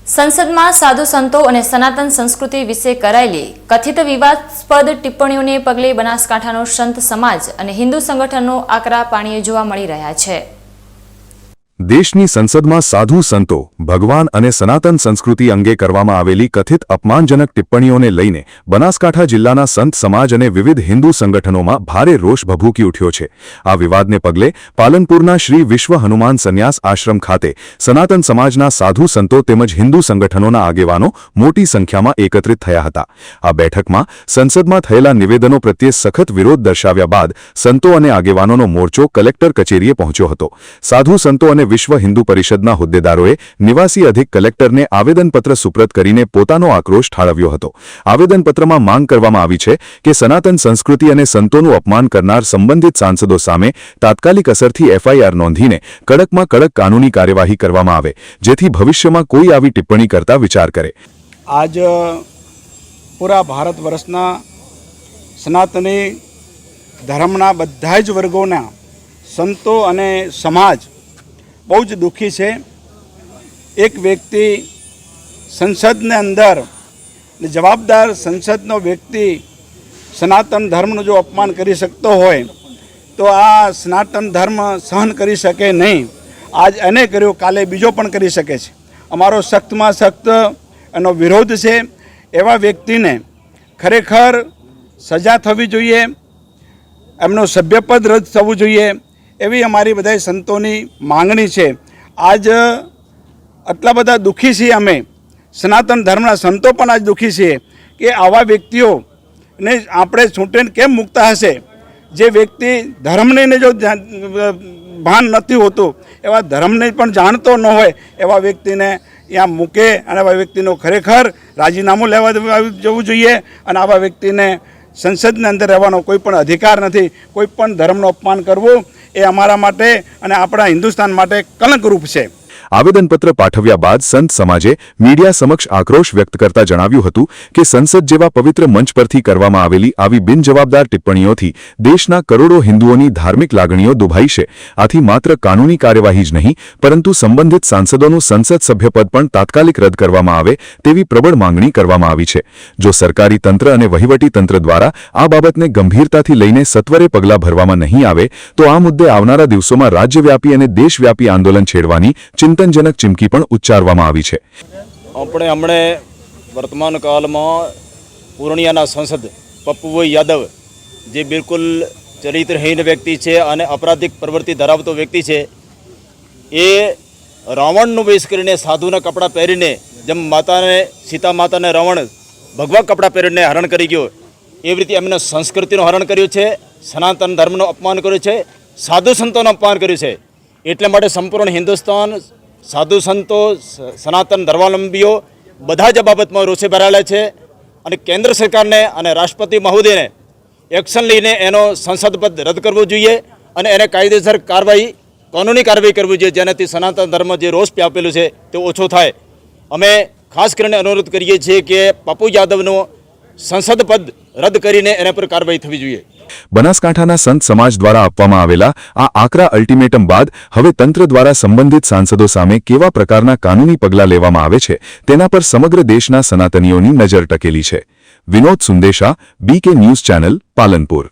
સંસદમાં સાધુ સંતો અને સનાતન સંસ્કૃતિ વિશે કરાયેલી કથિત વિવાદાસ્પદ ટિપ્પણીઓને પગલે બનાસકાંઠાનો સંત સમાજ અને હિન્દુ સંગઠનો આકરા પાણીએ જોવા મળી રહ્યા છે। દેશની સંસદમાં સાધુ સંતો, ભગવાન અને સનાતન સંસ્કૃતિ અંગે કરવામાં આવેલી કથિત અપમાનજનક ટિપ્પણીઓને લઈને બનાસકાંઠા જિલ્લાના સંત સમાજ અને વિવિધ હિન્દુ સંગઠનોમાં ભારે રોષ ભભૂકી ઉઠ્યો છે। આ વિવાદને પગલે પાલનપુરના શ્રી વિશ્વ હનુમાન સંન્યાસ આશ્રમ ખાતે સનાતન સમાજના સાધુ સંતો તેમજ હિન્દુ સંગઠનોના આગેવાનો મોટી સંખ્યામાં એકત્રિત થયા હતા। આ બેઠકમાં સંસદમાં થયેલા નિવેદનો પ્રત્યે સખત વિરોધ દર્શાવ્યા બાદ સંતો અને આગેવાનોનો મોરચો કલેક્ટર કચેરીએ પહોંચ્યો હતો। સાધુ સંતો અને વિશ્વ હિન્દુ પરિષદના હોદ્દેદારોએ નિવાસી અધિક કલેક્ટરને આવેદનપત્ર સુપ્રત કરીને પોતાનો આક્રોશ ઠાલવ્યો હતો। આવેદનપત્રમાં માંગ કરવામાં આવી છે કે સનાતન સંસ્કૃતિ અને સંતોનું અપમાન કરનાર સંબંધિત સાંસદો સામે તાત્કાલિક અસરથી એફઆઈઆર નોંધીને કડકમાં કડક કાનૂની કાર્યવાહી કરવામાં આવે, જેથી ભવિષ્યમાં કોઈ આવી ટિપ્પણી કરતા વિચાર કરે। આજ પૂરા ભારત વર્ષના સનાતની ધર્મના બધા જ વર્ગોના સંતો અને સમાજ બહુ જ દુઃખી છે। એક વ્યક્તિ સંસદને અંદર જવાબદાર સંસદનો વ્યક્તિ સનાતન ધર્મનું જો અપમાન કરી શકતો હોય તો આ સનાતન ધર્મ સહન કરી શકે નહીં। આજ એને કર્યું, કાલે બીજો પણ કરી શકે છે। અમારો સખ્તમાં સખ્ત એનો વિરોધ છે। એવા વ્યક્તિને ખરેખર સજા થવી જોઈએ, એમનું સભ્યપદ રદ થવું જોઈએ, એવી અમારી બધા સંતોની માંગણી છે। આજ આટલા બધા દુઃખી છીએ અમે, સનાતન ધર્મના સંતો પણ આજ દુઃખી છીએ કે આવા વ્યક્તિઓને આપણે છૂટીને કેમ મૂકતા હશે। જે વ્યક્તિ ધર્મને જો ભાન નથી હોતું, એવા ધર્મને પણ જાણતો ન હોય એવા વ્યક્તિને ત્યાં મૂકે અને આવા વ્યક્તિનું ખરેખર રાજીનામું લેવા જવું જોઈએ અને આવા વ્યક્તિને સંસદની અંદર રહેવાનો કોઈ પણ અધિકાર નથી। કોઈ પણ ધર્મનું અપમાન કરવું એ અમારા માટે અને આપણા હિન્દુસ્તાન માટે કલંકરૂપ છે। આવેદનપત્ર પાઠવ્યા બાદ સંત સમાજે મીડિયા સમક્ષ આક્રોશ વ્યક્ત કરતા જણાવ્યું હતું કે સંસદ જેવા પવિત્ર મંચ પરથી કરવામાં આવેલી આવી બિનજવાબદાર ટિપ્પણીઓથી દેશના કરોડો હિન્દુઓની ધાર્મિક લાગણીઓ દુભાઈ છે। આથી માત્ર કાનૂની કાર્યવાહી જ નહીં, પરંતુ સંબંધિત સાંસદોનું સંસદ સભ્યપદ પણ તાત્કાલિક રદ કરવામાં આવે તેવી પ્રબળ માંગણી કરવામાં આવી છે। જો સરકારી તંત્ર અને વહીવટી તંત્ર દ્વારા આ બાબતને ગંભીરતાથી લઈને સત્વરે પગલાં ભરવામાં નહીં આવે તો આ મુદ્દે આવનારા દિવસોમાં રાજ્યવ્યાપી અને દેશવ્યાપી આંદોલન છેડવાની ચિંતનજનક ચીમકી પણ ઉચ્ચારવામાં આવી છે। આપણે હમણે વર્તમાન કાળમાં પૂર્ણિયાના સાંસદ પપ્પુભાઈ યાદવ જે બિલકુલ ચરિત્રહીન વ્યક્તિ છે અને અપરાધિક પ્રવૃત્તિ ધરાવતો વ્યક્તિ છે, એ રાવણનો વેશ કરીને સાધુના કપડાં પહેરીને જેમ માતાને સીતા માતાને રાવણ ભગવા કપડાં પહેરીને હરણ કરી ગયો, એવી રીતે એમને સંસ્કૃતિનું હરણ કર્યું છે, સનાતન ધર્મનું અપમાન કર્યું છે, સાધુ સંતોનું અપમાન કર્યું છે। એટલા માટે સંપૂર્ણ હિન્દુસ્તાન, સાધુ સંતો, સનાતન ધર્માવલંબીઓ બધા જ બાબતમાં રોષે ભરાયેલા છે અને કેન્દ્ર સરકારને અને રાષ્ટ્રપતિ મહોદયને એક્શન લઈને એનો સંસદપદ રદ કરવો જોઈએ અને એને કાયદેસર કાર્યવાહી, કાનૂની કાર્યવાહી કરવી જોઈએ, જેનાથી સનાતન ધર્મ જે રોષ વ્યાપેલું છે તે ઓછો થાય। અમે ખાસ કરીને અનુરોધ કરીએ છીએ કે પપ્પુ યાદવનું સંસદપદ રદ કરીને એના પર કાર્યવાહી થવી જોઈએ। બનાસકાંઠાના સંત સમાજ દ્વારા આપવામાં આવેલા આ આકરા અલ્ટિમેટમ બાદ હવે તંત્ર દ્વારા સંબંધિત સાંસદો સામે કેવા પ્રકારના કાનૂની પગલાં લેવામાં આવે છે તેના પર સમગ્ર દેશના સનાતનીઓની નજર ટકેલી છે। Vinod Sundesha, BK news channel, Palanpur.